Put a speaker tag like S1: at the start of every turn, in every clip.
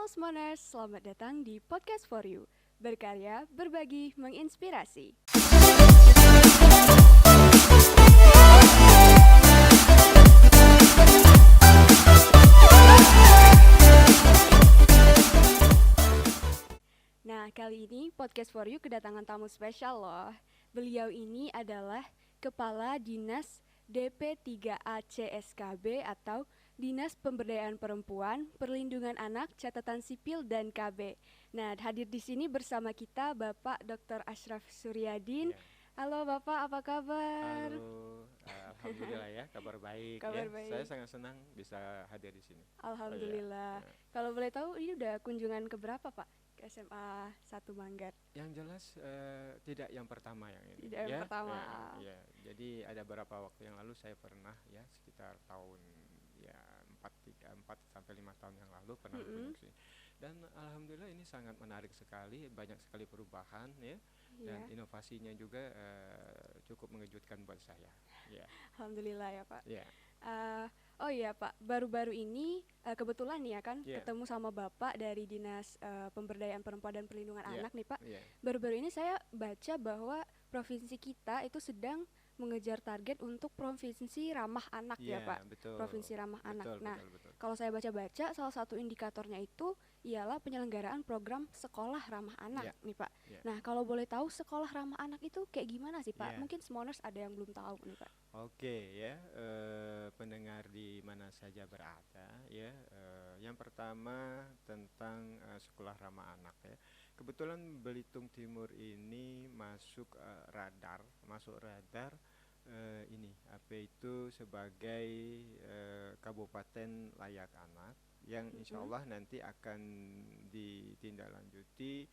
S1: Halo Smoners, selamat datang di Podcast for You. Berkarya, berbagi, menginspirasi. Nah, kali ini Podcast for You kedatangan tamu spesial loh. Beliau ini adalah Kepala Dinas DP3A-CSKB atau Dinas Pemberdayaan Perempuan, Perlindungan Anak, Catatan Sipil, dan KB. Nah, hadir di sini bersama kita Bapak Dr. Ashraf Suryadin.
S2: Ya.
S1: Halo Bapak, apa kabar?
S2: Halo, alhamdulillah ya, kabar baik
S1: Kabar
S2: ya. Saya
S1: baik.
S2: sangat senang bisa hadir di sini. Oh ya,
S1: Alhamdulillah.
S2: ya.
S1: Kalau boleh tahu, ini udah kunjungan ke berapa Pak? Ke SMA 1 Manggar.
S2: Yang jelas tidak yang pertama yang ini.
S1: Tidak yang
S2: Ya,
S1: pertama.
S2: ya. Jadi ada beberapa waktu yang lalu saya pernah ya sekitar tahun ya 4 sampai 5 tahun yang lalu pernah berkunjung sini. Dan alhamdulillah ini sangat menarik sekali, banyak sekali perubahan ya. Dan
S1: Iya.
S2: inovasinya juga cukup mengejutkan buat saya. Ya,
S1: Alhamdulillah ya Pak.
S2: ya,
S1: Eh, oh iya Pak, baru-baru ini kebetulan nih ya kan
S2: ya,
S1: ketemu sama Bapak dari Dinas Pemberdayaan Perempuan dan Perlindungan
S2: ya,
S1: Anak nih Pak.
S2: ya.
S1: Baru-baru ini saya baca bahwa provinsi kita itu sedang mengejar target untuk provinsi ramah anak ya
S2: Iya,
S1: Pak.
S2: betul.
S1: Provinsi ramah anak.
S2: Betul,
S1: Nah,
S2: betul, betul.
S1: kalau saya baca-baca salah satu indikatornya itu ialah penyelenggaraan program sekolah ramah anak
S2: Iya,
S1: nih Pak.
S2: iya.
S1: Nah, kalau boleh tahu sekolah ramah anak itu kayak gimana sih Pak?
S2: Iya.
S1: Mungkin Smoners ada yang belum tahu nih Pak.
S2: Oke ya, pendengar di mana saja berada ya. Yang pertama tentang sekolah ramah anak ya. Kebetulan Belitung Timur ini masuk radar ini apa itu sebagai kabupaten layak anak yang insya
S1: Mm-mm.
S2: Allah nanti akan ditindaklanjuti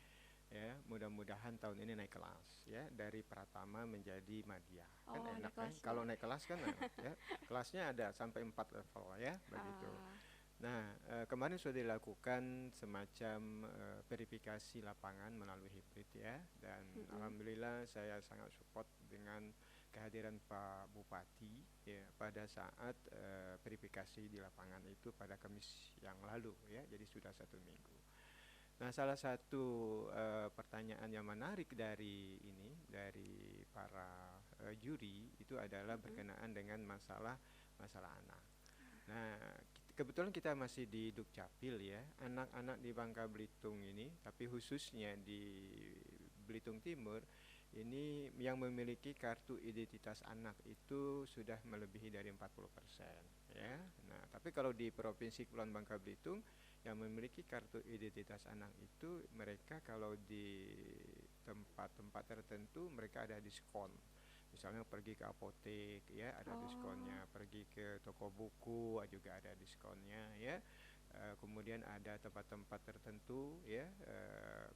S2: ya, mudah-mudahan tahun ini naik kelas ya dari Pratama menjadi Madya. Kan
S1: Oh, naik
S2: enak kan
S1: kelas ya.
S2: kalau naik kelas kan ya. Kelasnya ada sampai 4 level ya begitu.
S1: Ah,
S2: Nah, kemarin sudah dilakukan semacam verifikasi lapangan melalui hibrid ya, dan
S1: mm-mm.
S2: alhamdulillah saya sangat support dengan kehadiran Pak Bupati ya pada saat verifikasi di lapangan itu pada Kamis yang lalu ya, jadi sudah 1 minggu. Nah, salah satu pertanyaan yang menarik dari para juri itu adalah
S1: Mm-mm.
S2: berkenaan dengan masalah anak. Nah, kebetulan kita masih di Dukcapil ya, anak-anak di Bangka Belitung ini, tapi khususnya di Belitung Timur ini yang memiliki kartu identitas anak itu sudah melebihi dari 40% ya. Nah, tapi kalau di Provinsi Kepulauan Bangka Belitung yang memiliki kartu identitas anak itu mereka kalau di tempat-tempat tertentu mereka ada diskon. Misalnya pergi ke apotek ya ada
S1: Oh,
S2: diskonnya, pergi ke toko buku juga ada diskonnya ya. Kemudian ada tempat-tempat tertentu ya,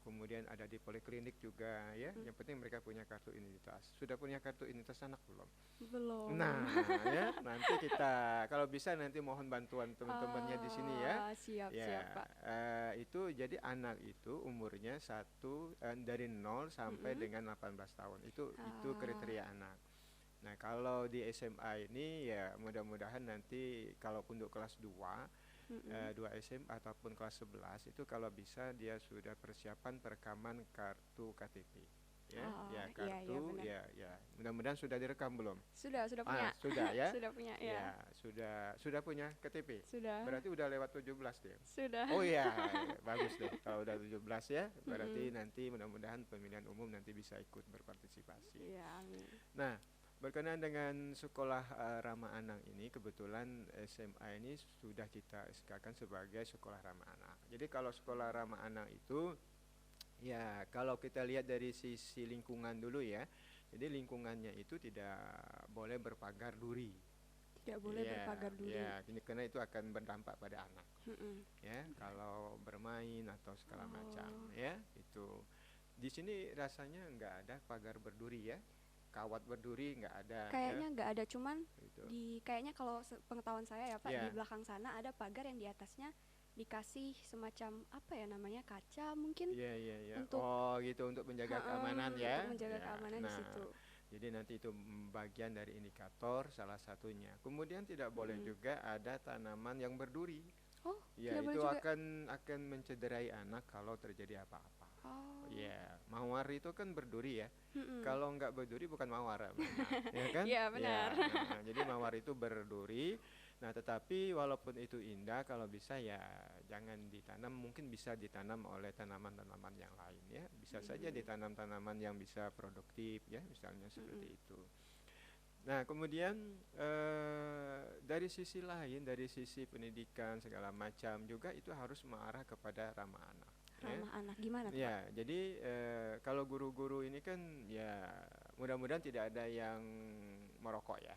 S2: kemudian ada di poliklinik juga ya.
S1: mm,
S2: Yang penting mereka punya kartu identitas. Sudah punya kartu identitas anak belum?
S1: belum.
S2: Nah, ya, nanti kita kalau bisa nanti mohon bantuan teman-temannya di sini ya.
S1: Siap,
S2: Ya,
S1: siap, Pak.
S2: itu jadi anak itu umurnya dari 0 sampai
S1: Mm-mm.
S2: dengan 18 tahun. Itu
S1: Ah,
S2: kriteria anak. Nah, kalau di SMA ini ya mudah-mudahan nanti kalau untuk kelas 2
S1: mm-mm.
S2: 2 SMA ataupun kelas 11 itu kalau bisa dia sudah persiapan perekaman kartu KTP. Ya,
S1: Iya, iya
S2: kartu
S1: benar.
S2: ya. Mudah-mudahan sudah direkam belum?
S1: Sudah punya.
S2: Sudah ya.
S1: Sudah punya, ya.
S2: Ya, sudah punya KTP.
S1: Sudah,
S2: Berarti udah lewat 17 dia.
S1: sudah.
S2: Oh iya, bagus deh. Kalau udah 17 ya, berarti
S1: Mm-mm.
S2: nanti mudah-mudahan pemilihan umum nanti bisa ikut berpartisipasi.
S1: Iya, amin.
S2: Nah, berkenaan dengan sekolah ramah anak ini, kebetulan SMA ini sudah kita SK-kan sebagai sekolah ramah anak. Jadi kalau sekolah ramah anak itu, ya kalau kita lihat dari sisi lingkungan dulu ya, jadi lingkungannya itu tidak boleh berpagar duri.
S1: Tidak boleh
S2: Iya,
S1: berpagar duri.
S2: ya, karena itu akan berdampak pada anak.
S1: Mm-mm.
S2: Ya, kalau bermain atau segala macam,
S1: Oh,
S2: ya, itu. Di sini rasanya nggak ada pagar berduri ya, kawat berduri nggak ada ya,
S1: kayaknya nggak ada, cuman
S2: itu.
S1: kayaknya kalau pengetahuan saya ya Pak, di
S2: Ya,
S1: belakang sana ada pagar yang di atasnya dikasih semacam apa ya namanya, kaca mungkin
S2: iya.
S1: untuk
S2: Oh, gitu untuk menjaga keamanan
S1: untuk
S2: ya.
S1: menjaga
S2: Ya,
S1: keamanan di
S2: nah,
S1: situ.
S2: jadi nanti itu bagian dari indikator salah satunya. Kemudian tidak boleh
S1: Mm-mm.
S2: juga ada tanaman yang berduri.
S1: Oh,
S2: Ya,
S1: tidak boleh
S2: itu
S1: juga.
S2: akan mencederai anak kalau terjadi apa-apa.
S1: Oh.
S2: Ya, mawar itu kan berduri ya.
S1: Mm-mm.
S2: Kalau nggak berduri bukan mawar namanya, ya kan?
S1: Ya, benar.
S2: Ya, jadi mawar itu berduri. Nah, tetapi walaupun itu indah, kalau bisa ya jangan ditanam. Mungkin bisa ditanam oleh tanaman-tanaman yang lain ya. Bisa saja
S1: Mm,
S2: ditanam tanaman yang bisa produktif ya, misalnya seperti
S1: mm-mm.
S2: itu. Nah, kemudian dari sisi lain, dari sisi pendidikan segala macam juga itu harus mengarah kepada ramah anak, ya.
S1: Ramah anak gimana tuh, Pak?
S2: Ya, jadi kalau guru-guru ini kan ya mudah-mudahan tidak ada yang merokok ya.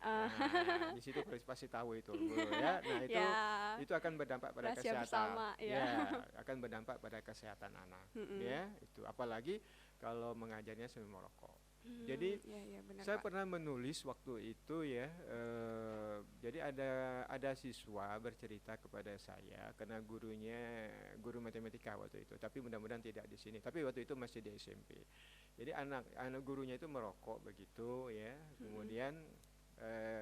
S1: Eh,
S2: Nah, di situ pasti tahu itu, Bu, ya. Nah, itu
S1: ya,
S2: itu akan berdampak pada
S1: rahasia
S2: kesehatan.
S1: bersama, ya.
S2: Ya, akan berdampak pada kesehatan anak.
S1: Mm-mm.
S2: Ya, itu apalagi kalau mengajarnya sambil merokok. Jadi
S1: Ya, ya, benar,
S2: saya
S1: Pak.
S2: pernah menulis waktu itu ya, jadi ada siswa bercerita kepada saya karena gurunya guru matematika waktu itu, tapi mudah-mudahan tidak di sini. Tapi waktu itu masih di SMP. Jadi anak gurunya itu merokok begitu ya,
S1: Mm-mm.
S2: kemudian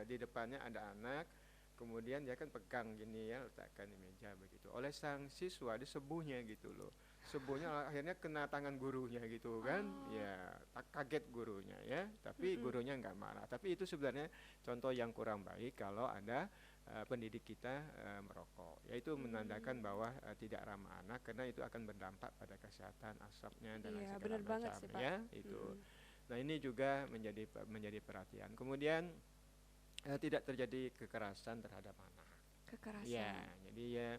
S2: di depannya ada anak, kemudian dia kan pegang gini ya, letakkan di meja begitu. Oleh sang siswa disebuhnya gitu loh. Sebuahnya akhirnya kena tangan gurunya gitu kan,
S1: Oh.
S2: ya kaget gurunya ya, tapi
S1: Mm-mm.
S2: gurunya nggak marah. Tapi itu sebenarnya contoh yang kurang baik kalau ada pendidik kita merokok, yaitu menandakan
S1: Mm.
S2: bahwa tidak ramah anak karena itu akan berdampak pada kesehatan asapnya dan lain
S1: Iya,
S2: segala
S1: benar banget
S2: macam
S1: sih, Pak.
S2: ya itu.
S1: Mm-mm.
S2: Nah, ini juga menjadi perhatian. Kemudian tidak terjadi kekerasan terhadap anak. Ya,
S1: Kekerasan.
S2: jadi ya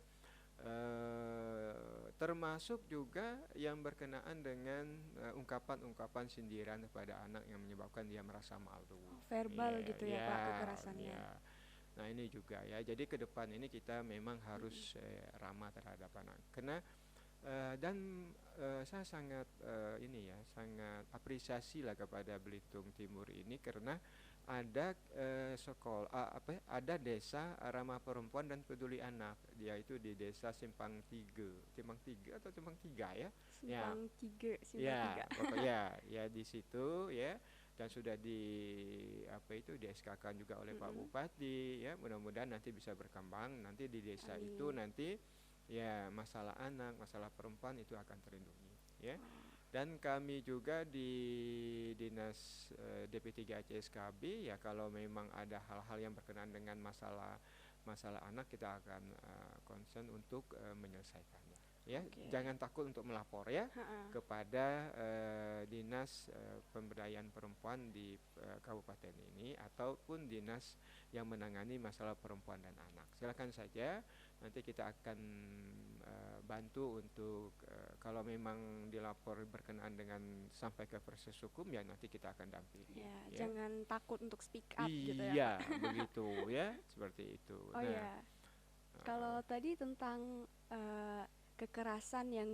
S2: termasuk juga yang berkenaan dengan ungkapan-ungkapan sindiran kepada anak yang menyebabkan dia merasa malu.
S1: Oh, verbal
S2: Iya,
S1: gitu ya,
S2: iya,
S1: Pak, kekerasannya.
S2: iya. Nah, ini juga ya. Jadi ke depan ini kita memang
S1: Mm-mm.
S2: harus ramah terhadap anak. Karena saya sangat ini ya, sangat apresiasi lah kepada Belitung Timur ini karena ada sekolah apa ya, ada desa ramah perempuan dan peduli anak. Dia itu di desa Simpang Tiga atau Simpang Tiga ya. Ya,
S1: Simpang tiga, simpang
S2: ya,
S1: tiga.
S2: pokoknya ya di situ ya, dan sudah di apa itu di SK-kan juga oleh Pak
S1: Mm-mm.
S2: Bupati ya. Mudah-mudahan nanti bisa berkembang nanti di desa itu
S1: Amin.
S2: nanti ya masalah anak, masalah perempuan itu akan terlindungi ya.
S1: Oh,
S2: Dan kami juga di Dinas DP3 ACSKB ya kalau memang ada hal-hal yang berkenaan dengan masalah anak kita akan concern untuk menyelesaikannya ya.
S1: oke.
S2: Jangan takut untuk melapor ya
S1: Ha-ha.
S2: kepada Dinas Pemberdayaan Perempuan di kabupaten ini ataupun dinas yang menangani masalah perempuan dan anak. Silakan saja, nanti kita akan bantu untuk kalau memang dilapor berkenaan dengan sampai ke proses hukum ya nanti kita akan dampingi
S1: Ya,
S2: ya.
S1: jangan takut untuk speak up gitu ya, Pak.
S2: Iya, begitu ya, seperti itu.
S1: Oh
S2: Nah,
S1: ya, kalau tadi tentang kekerasan yang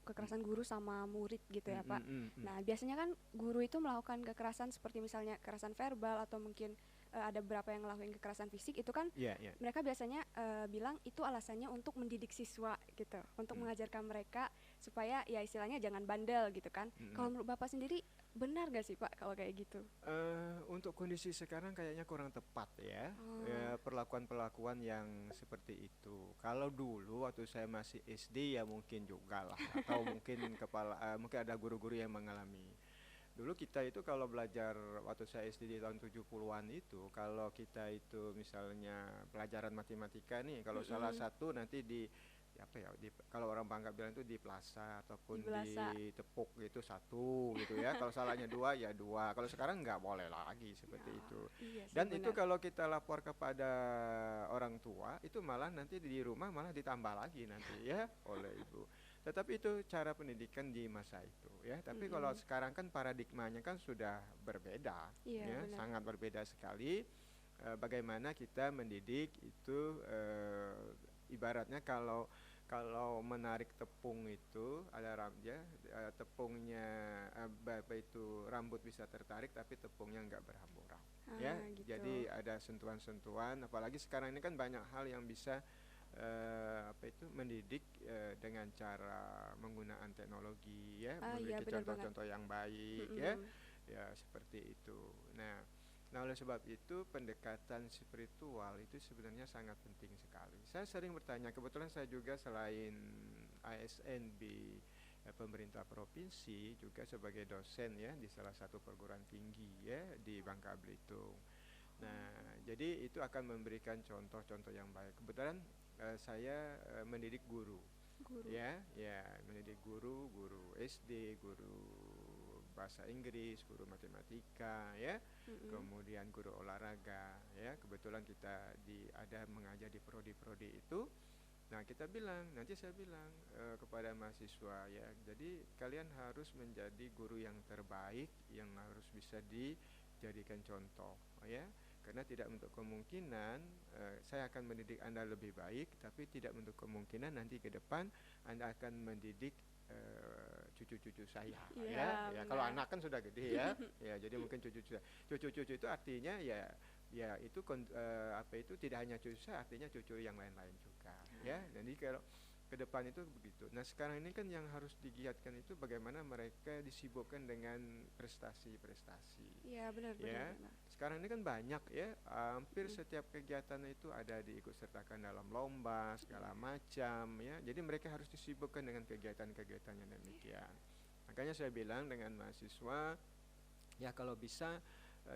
S1: kekerasan guru sama murid gitu ya, Pak. Nah, biasanya kan guru itu melakukan kekerasan seperti misalnya kekerasan verbal atau mungkin ada beberapa yang ngelakuin kekerasan fisik itu kan
S2: iya, iya.
S1: mereka biasanya bilang itu alasannya untuk mendidik siswa gitu, untuk
S2: Mm,
S1: mengajarkan mereka supaya ya istilahnya jangan bandel gitu kan.
S2: mm,
S1: Kalau
S2: mm.
S1: menurut Bapak sendiri benar gak sih, Pak, kalau kayak gitu?
S2: Untuk kondisi sekarang kayaknya kurang tepat ya,
S1: Oh,
S2: perlakuan-perlakuan yang seperti itu. Kalau dulu waktu saya masih SD ya mungkin juga lah, atau mungkin mungkin ada guru-guru yang mengalami. Dulu kita itu kalau belajar waktu saya SD di tahun 70-an itu, kalau kita itu misalnya pelajaran matematika nih, kalau salah
S1: mm-mm,
S2: satu nanti apa ya, kalau orang Bangka bilang itu di plaza
S1: di
S2: ataupun
S1: bahasa.
S2: ditepuk gitu satu gitu ya. Kalau salahnya dua ya dua. Kalau sekarang nggak boleh lagi seperti itu.
S1: Oh, iya sih
S2: Dan itu
S1: benar.
S2: kalau kita lapor kepada orang tua, itu malah nanti di rumah malah ditambah lagi nanti ya oleh ibu. Tetapi itu cara pendidikan di masa itu ya. Tapi kalau
S1: Mm-mm.
S2: sekarang kan paradigmanya kan sudah berbeda
S1: Iya
S2: ya,
S1: benar.
S2: sangat berbeda sekali. Bagaimana kita mendidik itu ibaratnya kalau menarik tepung itu ada ya, tepungnya apa itu rambut bisa tertarik tapi tepungnya nggak berhamburan ya.
S1: Gitu.
S2: Jadi ada sentuhan-sentuhan, apalagi sekarang ini kan banyak hal yang bisa apa itu mendidik dengan cara menggunakan teknologi ya,
S1: Iya
S2: memiliki
S1: benar banget.
S2: contoh-contoh yang baik ya,
S1: Mm-mm.
S2: ya seperti itu. Nah, Nah, oleh sebab itu pendekatan spiritual itu sebenarnya sangat penting sekali. Saya sering bertanya, kebetulan saya juga selain ASN di pemerintah provinsi juga sebagai dosen ya di salah satu perguruan tinggi ya di Bangka Belitung. Nah, jadi itu akan memberikan contoh-contoh yang baik. Kebetulan saya mendidik guru.
S1: Guru.
S2: Ya, mendidik guru SD, guru bahasa Inggris, guru matematika, ya, kemudian guru olahraga, ya. Kebetulan kita ada mengajar di prodi-prodi itu. Nah, nanti saya bilang kepada mahasiswa, ya, jadi kalian harus menjadi guru yang terbaik, yang harus bisa dijadikan contoh, ya. Karena tidak untuk kemungkinan saya akan mendidik Anda lebih baik, tapi tidak untuk kemungkinan nanti ke depan Anda akan mendidik cucu-cucu saya, ya. Kalau anak kan sudah gede ya, ya. Jadi mungkin cucu-cucu itu artinya ya itu apa itu tidak hanya cucu saya, artinya cucu yang lain-lain juga, ya. Jadi kalau ke depan itu begitu. Nah, sekarang ini kan yang harus digiatkan itu bagaimana mereka disibukkan dengan prestasi-prestasi.
S1: Iya, benar.
S2: Sekarang ini kan banyak ya, hampir setiap kegiatan itu ada diikut sertakan dalam lomba segala macam ya. Jadi mereka harus disibukkan dengan kegiatan-kegiatan yang demikian. Makanya saya bilang dengan mahasiswa, ya kalau bisa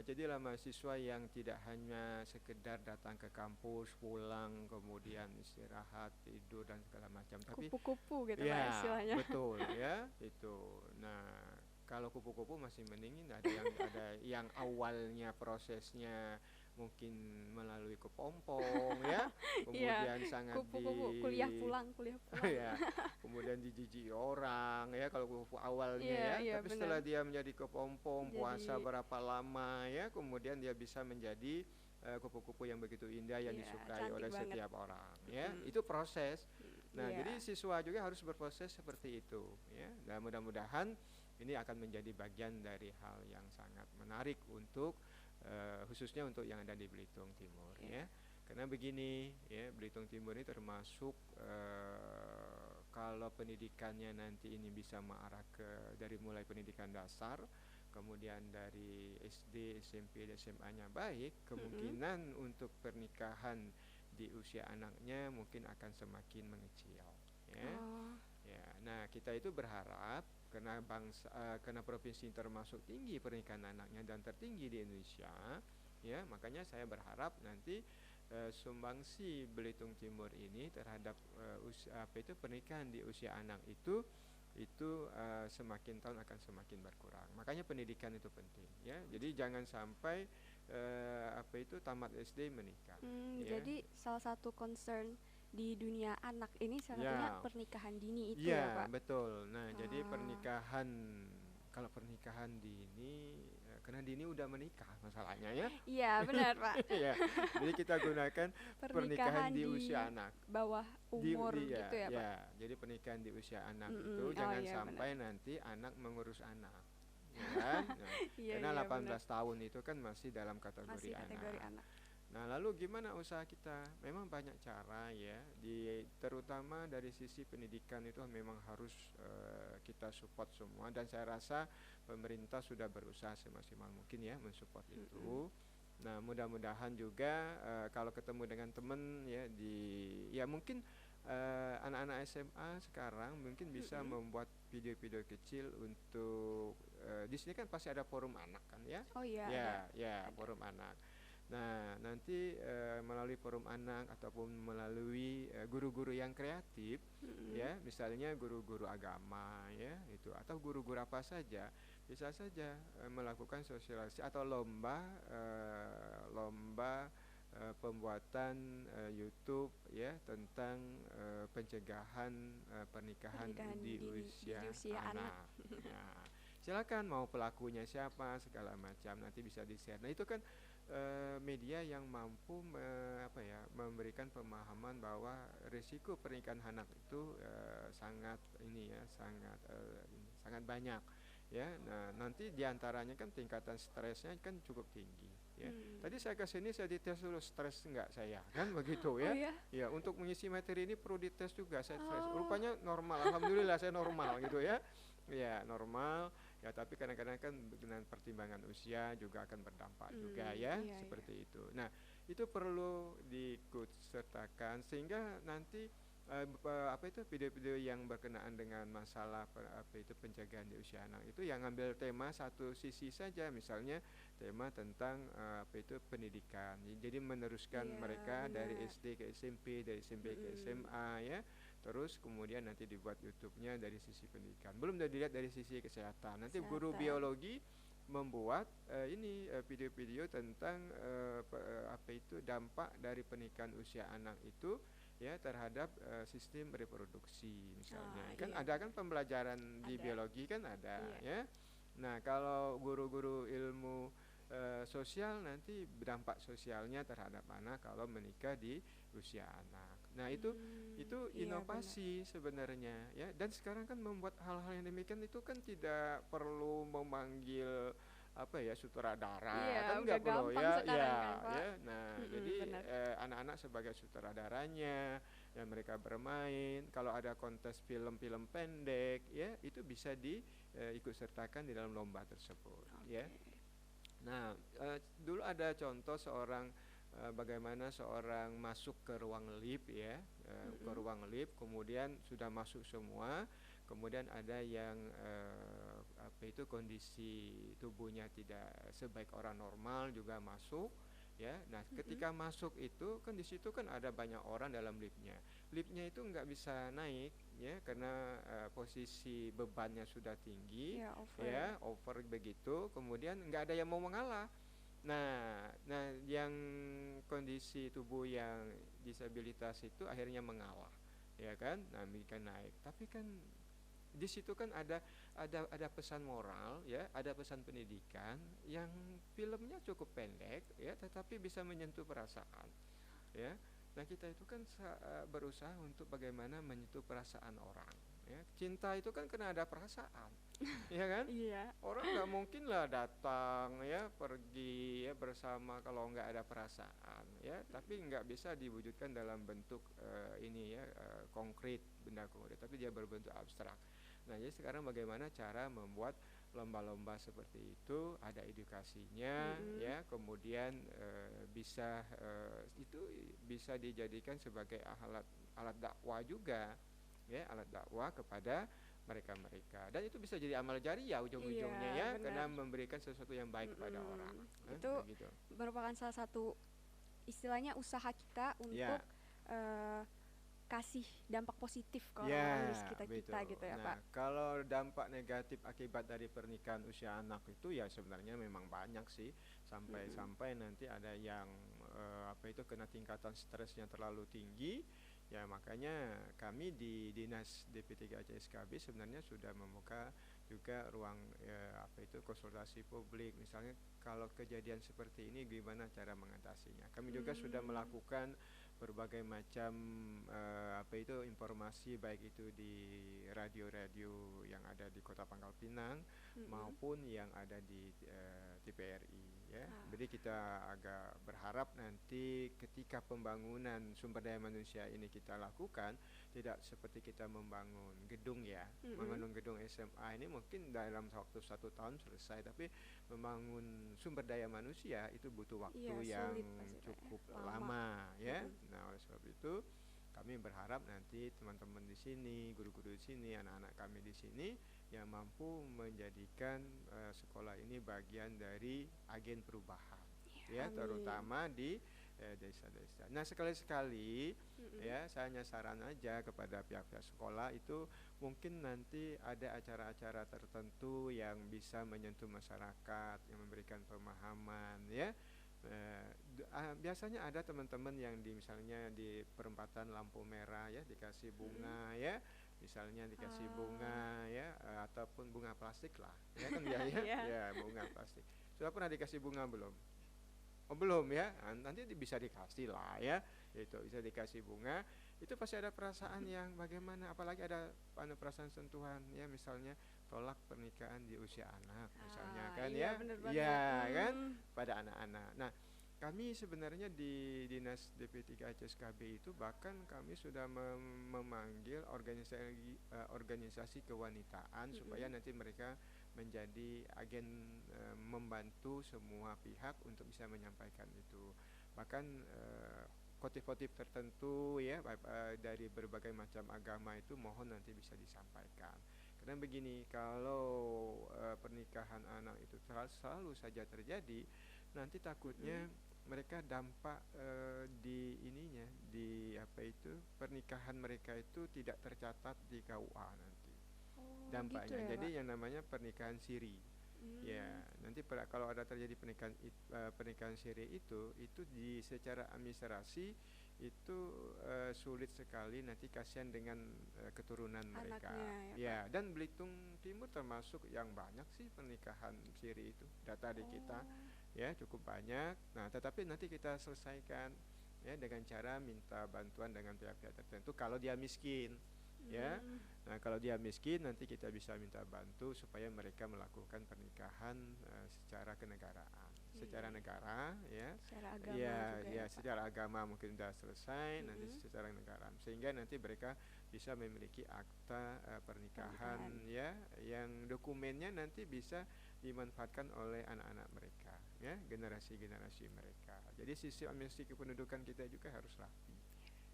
S2: jadilah mahasiswa yang tidak hanya sekedar datang ke kampus, pulang, kemudian istirahat, tidur dan segala macam, tapi
S1: kupu-kupu gitu
S2: ya,
S1: istilahnya.
S2: betul ya, itu. Nah, kalau kupu-kupu masih mendingin, ada yang awalnya prosesnya mungkin melalui kepompong ya, kemudian sangat
S1: kupu-kupu kuliah pulang
S2: ya, kemudian dijijiki orang ya kalau kupu awalnya tapi setelah dia menjadi kepompong, puasa berapa lama ya, kemudian dia bisa menjadi kupu-kupu yang begitu indah yang disukai oleh setiap orang ya. Itu proses. Nah, jadi siswa juga harus berproses seperti itu ya. Dan mudah-mudahan ini akan menjadi bagian dari hal yang sangat menarik untuk khususnya untuk yang ada di Belitung Timur ya. Karena begini ya, Belitung Timur ini termasuk kalau pendidikannya nanti ini bisa mengarah ke dari mulai pendidikan dasar, kemudian dari SD, SMP, dan SMA-nya baik, kemungkinan untuk pernikahan di usia anaknya mungkin akan semakin mengecil ya. Ya, nah kita itu berharap karena provinsi termasuk tinggi pernikahan anaknya dan tertinggi di Indonesia, ya, makanya saya berharap nanti sumbangsi Belitung Timur ini terhadap pernikahan di usia anak itu semakin tahun akan semakin berkurang. Makanya pendidikan itu penting, ya. Jadi jangan sampai tamat SD menikah.
S1: Ya. Jadi salah satu concern di dunia anak ini salah satunya pernikahan dini itu ya Pak?
S2: Betul. Nah, jadi kalau pernikahan dini, karena dini udah menikah masalahnya ya.
S1: Iya, benar Pak.
S2: Ya, jadi kita gunakan pernikahan di usia anak.
S1: Bawah umur gitu ya Pak?
S2: Ya, jadi pernikahan di usia anak itu jangan sampai nanti anak mengurus anak. Ya kan? Nah, karena 18 tahun itu kan masih dalam kategori anak. Nah, lalu gimana usaha kita? Memang banyak cara ya, terutama dari sisi pendidikan itu memang harus kita support semua, dan saya rasa pemerintah sudah berusaha semaksimal mungkin ya mensupport itu. Nah, mudah-mudahan juga kalau ketemu dengan teman ya mungkin anak-anak SMA sekarang mungkin bisa membuat video-video kecil untuk di sini kan pasti ada forum anak kan ya.
S1: Oh iya.
S2: Ya, forum anak. Nah, nanti melalui forum anak ataupun melalui guru-guru yang kreatif, ya, misalnya guru-guru agama, ya, itu, atau guru-guru apa saja, bisa saja melakukan sosialisasi atau lomba pembuatan YouTube, ya, tentang pencegahan pernikahan di usia anak. Nah, silakan mau pelakunya siapa segala macam nanti bisa di-share. Nah, itu kan media yang mampu memberikan pemahaman bahwa risiko pernikahan anak itu sangat banyak ya. Nah, nanti diantaranya kan tingkatan stresnya kan cukup tinggi ya. Tadi saya kesini saya dites dulu stres enggak saya kan begitu ya.
S1: Oh, iya?
S2: Ya, untuk mengisi materi ini perlu dites juga saya stres. Rupanya normal, alhamdulillah saya normal gitu ya. Ya, normal. Ya, tapi kadang-kadang kan dengan pertimbangan usia juga akan berdampak juga ya,
S1: Iya,
S2: seperti itu. Nah, itu perlu diikut sertakan sehingga nanti apa itu video-video yang berkenaan dengan masalah apa itu penjagaan di usia anak itu yang ngambil tema satu sisi saja, misalnya tema tentang apa itu pendidikan. Jadi meneruskan
S1: iya,
S2: mereka dari
S1: benar.
S2: SD ke SMP, dari SMP ke SMA ya. Terus kemudian nanti dibuat YouTube-nya dari sisi pendidikan. Belum dilihat dari sisi kesehatan. Nanti guru
S1: Kesehatan.
S2: biologi membuat ini video-video tentang apa itu dampak dari pernikahan usia anak itu ya terhadap sistem reproduksi misalnya.
S1: Ah,
S2: Kan
S1: iya
S2: ada kan
S1: benar.
S2: pembelajaran di
S1: Ada.
S2: biologi kan ada
S1: Iya.
S2: ya. Nah, kalau guru-guru ilmu sosial nanti dampak sosialnya terhadap anak kalau menikah di usia anak. Nah, itu
S1: Iya benar.
S2: inovasi sebenarnya ya. Dan sekarang kan membuat hal-hal yang demikian itu kan tidak perlu memanggil apa ya
S1: Iya,
S2: sutradara kan
S1: udah
S2: nggak perlu
S1: gampang
S2: ya
S1: sekarang
S2: ya
S1: kan, Pak.
S2: ya. Nah, jadi
S1: Benar.
S2: anak-anak sebagai sutradaranya ya mereka bermain. Kalau ada kontes film-film pendek ya itu bisa diikut sertakan di dalam lomba tersebut ya.
S1: Oke.
S2: Nah, dulu ada contoh seorang bagaimana seorang masuk ke ruang lift ya, ke ruang lift, kemudian sudah masuk semua, kemudian ada yang apa itu kondisi tubuhnya tidak sebaik orang normal juga masuk, ya. Nah, ketika masuk itu kan di situ kan ada banyak orang dalam liftnya. Liftnya itu nggak bisa naik ya karena posisi bebannya sudah tinggi
S1: Ya, over.
S2: ya over begitu kemudian nggak ada yang mau mengalah. Nah yang kondisi tubuh yang disabilitas itu akhirnya mengalah ya kan, nah mereka naik tapi kan di situ kan ada pesan moral ya, ada pesan pendidikan yang filmnya cukup pendek ya tetapi bisa menyentuh perasaan ya. Nah kita itu kan berusaha untuk bagaimana menyentuh perasaan orang ya. Cinta itu kan kena ada perasaan ya kan.
S1: Iya.
S2: Orang nggak mungkin lah datang ya pergi ya bersama kalau nggak ada perasaan ya. Tapi nggak bisa diwujudkan dalam bentuk ini ya konkret, benda konkret, tapi dia berbentuk abstrak. Nah jadi sekarang bagaimana cara membuat lomba-lomba seperti itu, ada edukasinya ya, kemudian itu bisa dijadikan sebagai alat dakwah juga ya, alat dakwah kepada mereka-mereka, dan itu bisa jadi amal jariah ujung-ujungnya
S1: Iya,
S2: ya karena
S1: benar.
S2: memberikan sesuatu yang baik kepada orang.
S1: Itu
S2: Begitu.
S1: merupakan salah satu istilahnya usaha kita
S2: Ya,
S1: untuk eh, kasih dampak positif ke orang-orang di
S2: ya,
S1: sekitar kita
S2: betul.
S1: gitu ya,
S2: Nah,
S1: Pak.
S2: kalau dampak negatif akibat dari pernikahan usia anak itu ya sebenarnya memang banyak sih, sampai-sampai nanti ada yang apa itu kena tingkatan stresnya terlalu tinggi. Ya, makanya kami di Dinas DP3 Aceh SKB sebenarnya sudah membuka juga ruang apa itu konsultasi publik. Misalnya kalau kejadian seperti ini gimana cara mengatasinya. Kami juga sudah melakukan berbagai macam apa itu informasi baik itu di radio-radio yang ada di Kota Pangkal Pinang maupun yang ada di TPRI ya. Jadi kita agak berharap nanti ketika pembangunan sumber daya manusia ini kita lakukan tidak seperti kita membangun gedung ya. Membangun gedung SMA ini mungkin dalam waktu 1 tahun selesai, tapi membangun sumber daya manusia itu butuh waktu
S1: Iya,
S2: yang
S1: sulit pasti, Pak, ya.
S2: cukup
S1: Lama.
S2: lama ya. Nah, oleh sebab itu kami berharap nanti teman-teman di sini, guru-guru di sini, anak-anak kami di sini yang mampu menjadikan sekolah ini bagian dari agen perubahan ya,
S1: Amin.
S2: terutama di desa-desa. Nah, sekali-sekali ya saya hanya saran aja kepada pihak-pihak sekolah itu mungkin nanti ada acara-acara tertentu yang bisa menyentuh masyarakat, yang memberikan pemahaman ya. Biasanya ada teman-teman yang misalnya di perempatan lampu merah ya dikasih bunga ya, misalnya dikasih bunga ya ataupun bunga plastik lah ya kan ya ya bunga plastik. Sudah pernah dikasih bunga belum? Oh belum ya, nanti bisa dikasih lah ya, itu bisa dikasih bunga, itu pasti ada perasaan yang bagaimana, apalagi ada perasaan sentuhan ya, misalnya tolak pernikahan di usia anak misalnya kan
S1: Iya,
S2: ya,
S1: bener banget.
S2: ya kan pada anak-anak. Nah kami sebenarnya di Dinas DP3 Aceh SKB itu bahkan kami sudah memanggil organisasi kewanitaan supaya nanti mereka menjadi agen membantu semua pihak untuk bisa menyampaikan itu. Bahkan khotib-khotib tertentu ya dari berbagai macam agama itu mohon nanti bisa disampaikan. Karena begini, kalau pernikahan anak itu selalu saja terjadi, nanti takutnya mereka dampak di ininya, di apa itu, pernikahan mereka itu tidak tercatat di KUA nanti.
S1: Oh, gitu
S2: Dampaknya.
S1: ya,
S2: Jadi
S1: Pak.
S2: yang namanya pernikahan siri. Ya, nanti kalau ada terjadi pernikahan siri itu secara administrasi itu sulit sekali, nanti kasihan dengan keturunan mereka.
S1: Anaknya ya,
S2: Ya,
S1: Pak.
S2: dan Belitung Timur termasuk yang banyak sih pernikahan siri itu. Data di kita
S1: Oh.
S2: ya cukup banyak. Nah, tetapi nanti kita selesaikan ya dengan cara minta bantuan dengan pihak-pihak tertentu kalau dia miskin. Ya, nah kalau dia miskin nanti kita bisa minta bantu supaya mereka melakukan pernikahan secara kenegaraan, secara negara, ya,
S1: Secara agama
S2: ya,
S1: juga
S2: ya
S1: ya, Pak.
S2: secara agama mungkin sudah selesai, nanti secara negara, sehingga nanti mereka bisa memiliki akta pernikahan,
S1: Pernikahan.
S2: ya, yang dokumennya nanti bisa dimanfaatkan oleh anak-anak mereka, ya, generasi-generasi mereka. Jadi sistem administrasi kependudukan kita juga harus rapi,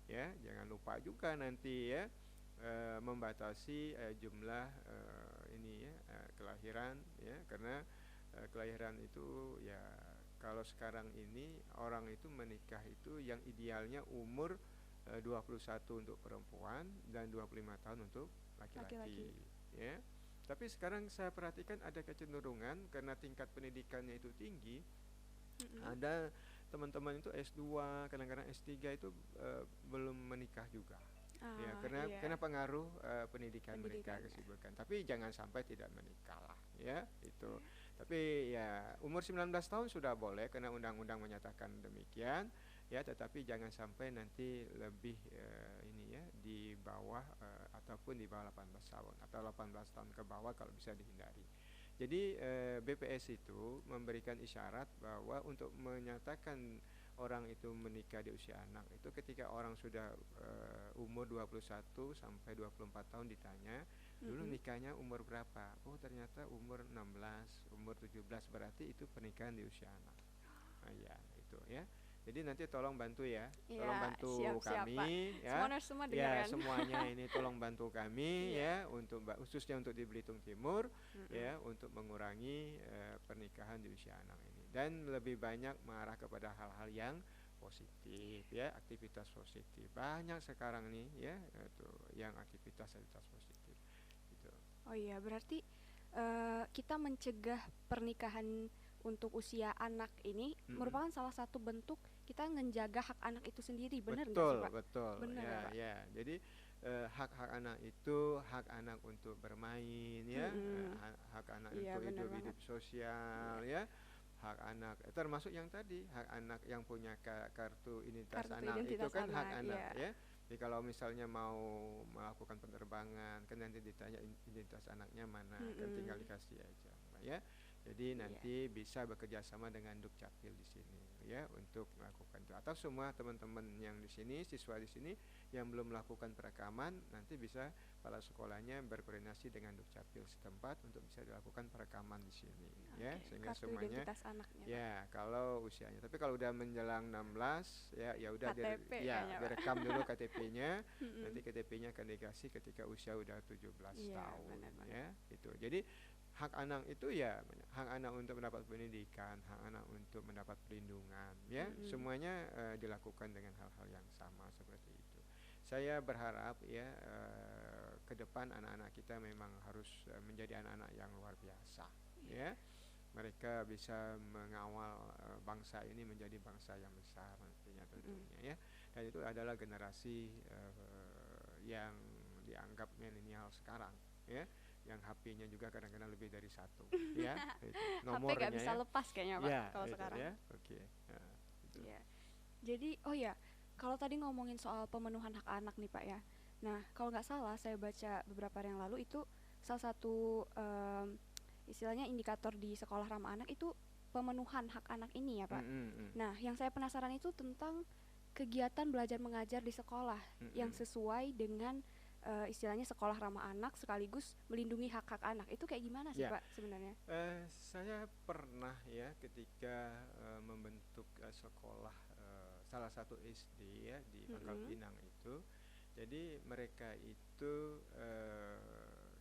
S2: ya, jangan lupa juga nanti ya membatasi jumlah ini ya kelahiran ya, karena kelahiran itu ya kalau sekarang ini orang itu menikah itu yang idealnya umur 21 untuk perempuan dan 25 tahun untuk laki-laki ya. Tapi sekarang saya perhatikan ada kecenderungan karena tingkat pendidikannya itu tinggi, ada teman-teman itu S2, kadang-kadang S3 itu belum menikah juga. Ya, karena pengaruh pendidikan mereka, kesibukan. Tapi jangan sampai tidak menikah lah, ya, itu. Tapi ya umur 19 tahun sudah boleh karena undang-undang menyatakan demikian, ya, tetapi jangan sampai nanti lebih ini ya di bawah ataupun di bawah 18 tahun atau 18 tahun ke bawah kalau bisa dihindari. Jadi BPS itu memberikan isyarat bahwa untuk menyatakan orang itu menikah di usia anak itu ketika orang sudah umur 21 sampai 24 tahun ditanya, dulu nikahnya umur berapa? Oh, ternyata umur 16, umur 17, berarti itu pernikahan di usia anak. Nah, ya, itu ya. Jadi nanti tolong bantu ya, tolong bantu kami ya. Ya, semuanya ini tolong bantu kami ya untuk khususnya untuk di Belitung Timur ya untuk mengurangi pernikahan di usia anak ini dan lebih banyak mengarah kepada hal-hal yang positif ya, aktivitas positif. Banyak sekarang nih ya itu yang aktivitas positif gitu.
S1: Oh iya, berarti kita mencegah pernikahan untuk usia anak ini merupakan salah satu bentuk kita menjaga hak anak itu sendiri, benar nggak sih, Pak?
S2: Betul,
S1: benar
S2: ya,
S1: ya, Pak?
S2: ya. Jadi hak-hak anak itu hak anak untuk bermain ya, hak anak untuk hidup sosial ya, hak anak termasuk yang tadi hak anak yang punya kartu identitas anak itu kan hak anak ya. Jadi kalau misalnya mau melakukan penerbangan kan nanti ditanya identitas anaknya mana, kan tinggal dikasih aja ya. Jadi nanti bisa bekerja sama dengan Dukcapil di sini ya untuk melakukan itu. Atau semua teman-teman yang di sini, siswa di sini yang belum melakukan perekaman, nanti bisa kepala sekolahnya berkoordinasi dengan Dukcapil setempat untuk bisa dilakukan perekaman di sini ya, sehingga
S1: kartu
S2: semuanya
S1: anaknya,
S2: ya Pak. Kalau usianya. Tapi kalau udah menjelang 16 ya udah direkam dulu KTP-nya. Nanti KTP-nya akan dikasih ketika usia udah 17 tahun ya. Itu. Jadi hak anak itu ya hak anak untuk mendapat pendidikan, hak anak untuk mendapat perlindungan ya, semuanya dilakukan dengan hal-hal yang sama seperti itu. Saya berharap ya ke depan anak-anak kita memang harus menjadi anak-anak yang luar biasa ya. Mereka bisa mengawal bangsa ini menjadi bangsa yang besar nantinya tentunya ya. Dan itu adalah generasi yang dianggap milenial sekarang ya, yang HP-nya juga kadang-kadang lebih dari satu ya, nomornya
S1: HP gak bisa lepas kayaknya, Pak,
S2: ya,
S1: kalau sekarang
S2: ya, oke. Nah, gitu.
S1: Ya. Jadi kalau tadi ngomongin soal pemenuhan hak anak nih, Pak ya. Nah, kalau nggak salah saya baca beberapa hari yang lalu itu salah satu istilahnya indikator di sekolah ramah anak itu pemenuhan hak anak ini ya, Pak. Nah, yang saya penasaran itu tentang kegiatan belajar mengajar di sekolah yang sesuai dengan istilahnya sekolah ramah anak sekaligus melindungi hak-hak anak. Itu kayak gimana sih
S2: Ya,
S1: Pak sebenarnya?
S2: saya pernah ya ketika membentuk sekolah salah satu SD ya di Pangkal
S1: Mm-mm.
S2: Pinang itu. Jadi mereka itu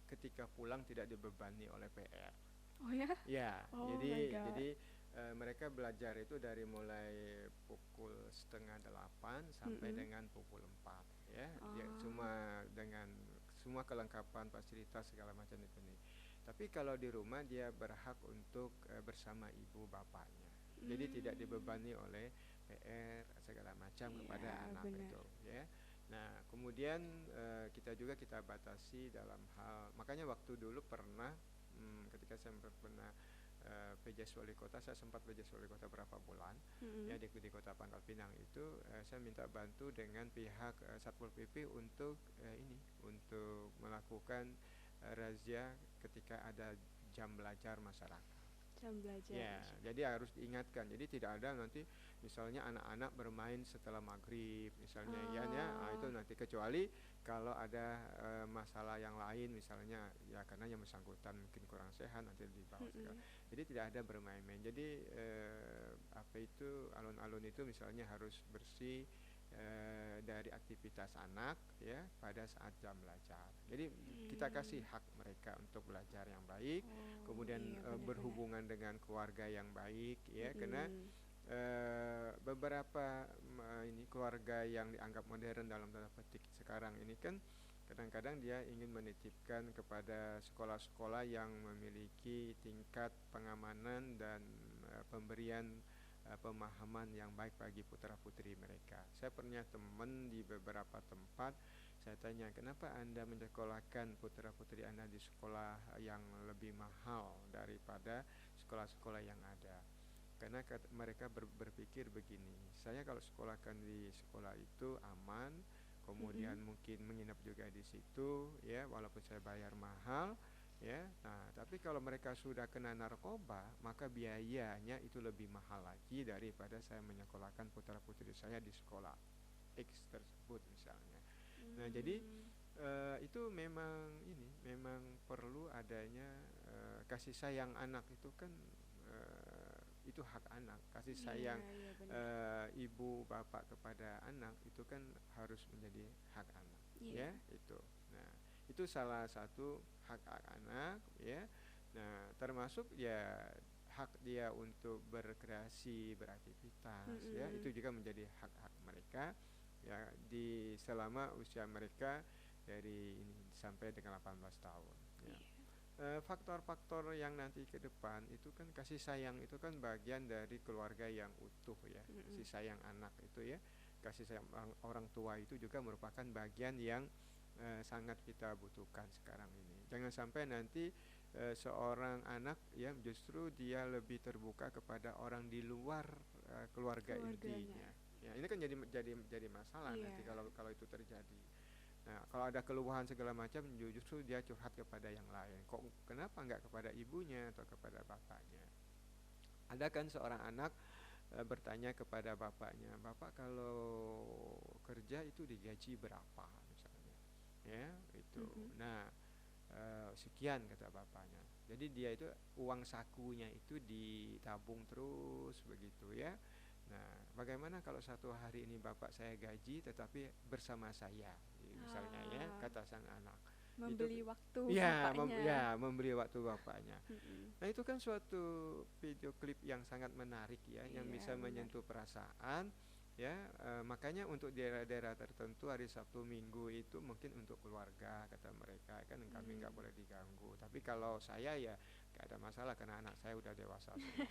S2: ketika pulang tidak dibebani oleh PR.
S1: Oh ya?
S2: Ya,
S1: Oh my
S2: jadi
S1: God.
S2: mereka belajar itu dari mulai pukul setengah 8 sampai
S1: Mm-mm.
S2: dengan pukul 4 ya. Dia
S1: Oh.
S2: cuma dengan semua kelengkapan fasilitas segala macam itu nih. Tapi kalau di rumah dia berhak untuk bersama ibu bapaknya. Jadi tidak
S1: Hmm.
S2: dibebani oleh PR segala macam kepada
S1: Iya,
S2: anak
S1: benar.
S2: itu ya. Nah, kemudian kita batasi dalam hal, makanya waktu dulu pernah ketika saya pernah PJS Wali Kota, saya sempat PJS Wali Kota berapa bulan ya
S1: Mm-mm.
S2: di Kota Pangkal Pinang itu, saya minta bantu dengan pihak Satpol PP untuk untuk melakukan razia ketika ada jam belajar masyarakat.
S1: Jam belajar
S2: Ya,
S1: Masya.
S2: jadi harus diingatkan. Jadi tidak ada nanti misalnya anak-anak bermain setelah maghrib, misalnya ya, itu
S1: Oh.
S2: nanti kecuali kalau ada masalah yang lain, misalnya ya karena yang bersangkutan mungkin kurang sehat nanti dibawa segala.
S1: Mm-mm.
S2: Jadi tidak ada bermain-main. Jadi apa itu alun-alun itu misalnya harus bersih dari aktivitas anak ya pada saat jam belajar. Jadi kita kasih
S1: Hmm.
S2: hak mereka untuk belajar yang baik,
S1: Oh
S2: kemudian
S1: iya benar-benar.
S2: berhubungan dengan keluarga yang baik ya, karena
S1: Mm-mm.
S2: beberapa ini keluarga yang dianggap modern dalam tanda petik sekarang ini kan kadang-kadang dia ingin menitipkan kepada sekolah-sekolah yang memiliki tingkat pengamanan dan pemberian pemahaman yang baik bagi putra-putri mereka. Saya punya teman di beberapa tempat, saya tanya, kenapa Anda menyekolahkan putra-putri Anda di sekolah yang lebih mahal daripada sekolah-sekolah yang ada? Karena mereka berpikir begini, saya kalau sekolahkan di sekolah itu aman, kemudian
S1: Mm-mm.
S2: mungkin menginap juga di situ ya, walaupun saya bayar mahal ya. Nah, tapi kalau mereka sudah kena narkoba, maka biayanya itu lebih mahal lagi daripada saya menyekolahkan putra-putri saya di sekolah X tersebut misalnya. Nah, jadi
S1: Hmm.
S2: itu memang perlu adanya kasih sayang anak itu kan, itu hak anak. Kasih
S1: Iya
S2: sayang
S1: iya benar.
S2: ibu bapak kepada anak itu kan harus menjadi hak anak
S1: Iya.
S2: ya itu. Nah, itu salah satu hak anak ya. Nah, termasuk ya hak dia untuk berkreasi, beraktivitas ya,
S1: Mm-mm.
S2: itu juga menjadi hak-hak mereka ya di selama usia mereka dari ini sampai dengan 18 tahun ya.
S1: Iya.
S2: Faktor-faktor yang nanti ke depan itu kan kasih sayang itu kan bagian dari keluarga yang utuh ya.
S1: Mm-mm.
S2: Kasih sayang anak itu ya, kasih sayang orang tua itu juga merupakan bagian yang sangat kita butuhkan sekarang ini. Jangan sampai nanti seorang anak ya justru dia lebih terbuka kepada orang di luar keluarga
S1: Keluarganya.
S2: intinya. Ya, ini kan jadi masalah
S1: Iya.
S2: nanti kalau kalau itu terjadi. Nah, kalau ada keluhan segala macam, justru dia curhat kepada yang lain. Kok kenapa nggak kepada ibunya atau kepada bapaknya? Ada kan seorang anak bertanya kepada bapaknya, Bapak kalau kerja itu digaji berapa misalnya? Ya, itu.
S1: Mm-mm.
S2: Nah, sekian kata bapaknya. Jadi dia itu uang sakunya itu ditabung terus begitu ya. Nah, bagaimana kalau satu hari ini bapak saya gaji tetapi bersama saya, misalnya ya,
S1: Ah,
S2: kata sang anak. Itu
S1: membeli waktu
S2: ya,
S1: bapaknya.
S2: memberi waktu bapaknya.
S1: Mm-mm.
S2: Nah, itu kan suatu video klip yang sangat menarik ya, yang
S1: Iya
S2: bisa
S1: benar.
S2: menyentuh perasaan ya. Makanya untuk daerah-daerah tertentu hari Sabtu Minggu itu mungkin untuk keluarga kata mereka kan, kami nggak
S1: Hmm.
S2: boleh diganggu. Tapi kalau saya ya nggak ada masalah karena anak saya udah dewasa semua.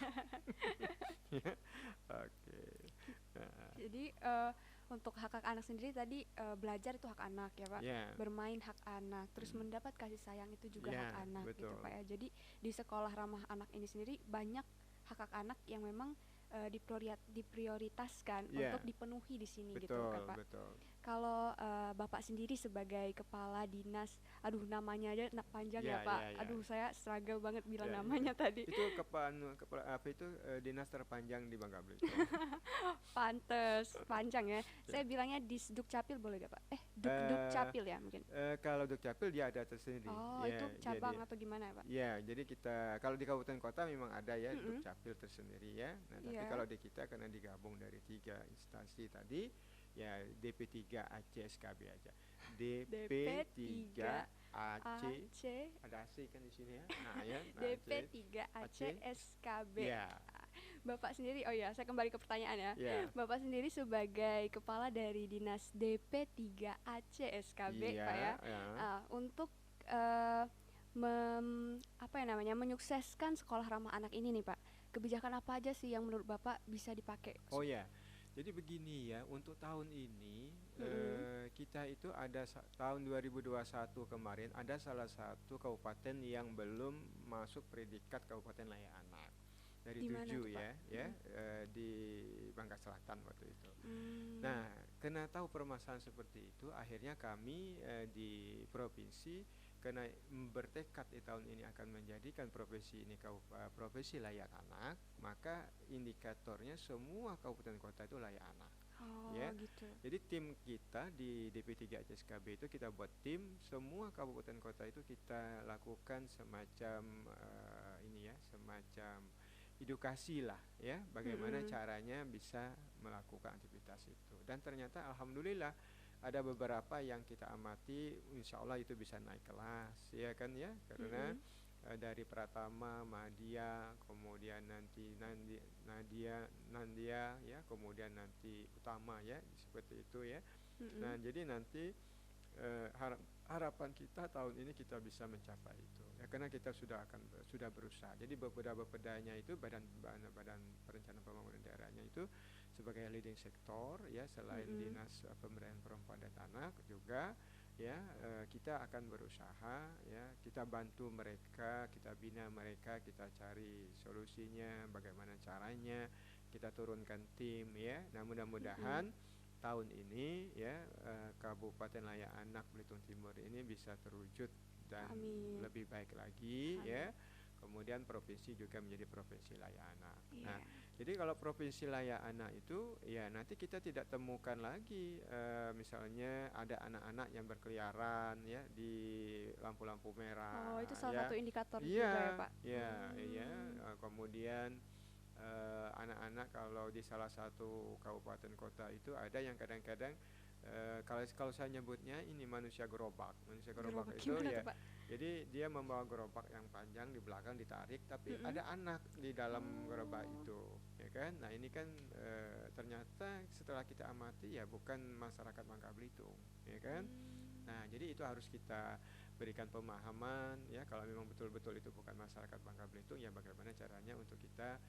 S2: Ya, oke. Nah,
S1: Jadi untuk hak-hak anak sendiri tadi belajar itu hak anak ya Pak,
S2: ya,
S1: bermain hak anak, terus
S2: mm,
S1: mendapat kasih sayang itu juga hak
S2: ya
S1: anak gitu Pak
S2: betul,
S1: ya. Jadi di sekolah ramah anak ini sendiri banyak hak-hak anak yang memang diprioritaskan untuk
S2: ya
S1: dipenuhi di sini gitu kan
S2: betul
S1: Pak.
S2: betul.
S1: Kalau Bapak sendiri sebagai kepala dinas, aduh namanya aja panjang ya Pak.
S2: Ya.
S1: Aduh saya struggle banget bilang
S2: Ya.
S1: namanya tadi.
S2: Itu kepala apa itu, dinas terpanjang di Bangka Belitung.
S1: Pantes, panjang ya.
S2: Ya.
S1: Saya bilangnya Disduk Capil boleh gak Pak? Duk
S2: Eh,
S1: Capil ya mungkin.
S2: Kalau Dukcapil dia ada tersendiri.
S1: Oh
S2: Ya,
S1: itu
S2: jadi
S1: cabang atau gimana ya Pak?
S2: ya, jadi kita kalau di kabupaten kota memang ada ya
S1: Mm-mm.
S2: Dukcapil tersendiri ya. Nah, tapi
S1: Iya.
S2: kalau di kita karena digabung dari 3 instansi tadi, ya DP3 Aceh SKB aja. DP3
S1: DP3
S2: Aceh,
S1: AC
S2: ada AC kan di sini ya. Nah, ya, nah,
S1: DP3 AC
S2: Aceh,
S1: SKB.
S2: ya,
S1: Bapak sendiri, oh ya, saya kembali ke pertanyaan ya.
S2: ya,
S1: Bapak sendiri sebagai kepala dari Dinas DP3 AC SKB, Pak ya,
S2: ya.
S1: untuk apa ya namanya, menyukseskan sekolah ramah anak ini nih Pak. Kebijakan apa aja sih yang menurut Bapak bisa dipakai?
S2: Oh ya, jadi begini ya, untuk tahun ini kita itu ada tahun 2021 kemarin ada salah satu kabupaten yang belum masuk predikat kabupaten layak anak dari
S1: Di mana
S2: 7
S1: tuh, Pak?
S2: di Bangka Selatan waktu itu. Nah, karena tahu permasalahan seperti itu, akhirnya kami di provinsi karena bertekad di tahun ini akan menjadikan profesi ini profesi layak anak, maka indikatornya semua kabupaten kota itu layak anak.
S1: Oh
S2: Ya,
S1: gitu.
S2: jadi tim kita di DP3 ACSKB itu kita buat tim semua kabupaten kota itu kita lakukan semacam ini ya, semacam edukasi lah ya, bagaimana caranya bisa melakukan aktivitas itu. Dan ternyata alhamdulillah ada beberapa yang kita amati, insya Allah itu bisa naik kelas ya kan ya, karena dari Pratama, Madia, kemudian nanti Nandia ya, kemudian nanti Utama ya, seperti itu ya. Nah, jadi nanti harapan kita tahun ini kita bisa mencapai itu ya, karena kita sudah berusaha. Jadi bepedanya itu badan perencanaan pembangunan daerahnya itu sebagai leading sektor ya, selain dinas pemberdayaan perempuan dan anak juga ya, kita akan berusaha ya, kita bantu mereka, kita bina mereka, kita cari solusinya bagaimana caranya, kita turunkan tim ya. Nah, mudah-mudahan tahun ini ya Kabupaten Layak Anak Belitung Timur ini bisa terwujud dan lebih baik lagi ya. Kemudian provinsi juga menjadi provinsi layak anak. Nah, jadi kalau provinsi layak anak itu ya nanti kita tidak temukan lagi misalnya ada anak-anak yang berkeliaran ya di lampu-lampu merah.
S1: Oh, itu salah satu indikator juga ya Pak.
S2: Iya. Kemudian anak-anak kalau di salah satu kabupaten kota itu ada yang kadang-kadang kalau saya nyebutnya ini manusia gerobak itu ya, jadi dia membawa gerobak yang panjang di belakang ditarik, tapi ada anak di dalam gerobak itu ya kan. Nah, ini kan ternyata setelah kita amati ya bukan masyarakat Bangka Belitung ya kan. Nah, jadi itu harus kita berikan pemahaman ya, kalau memang betul-betul itu bukan masyarakat Bangka Belitung ya bagaimana caranya untuk kita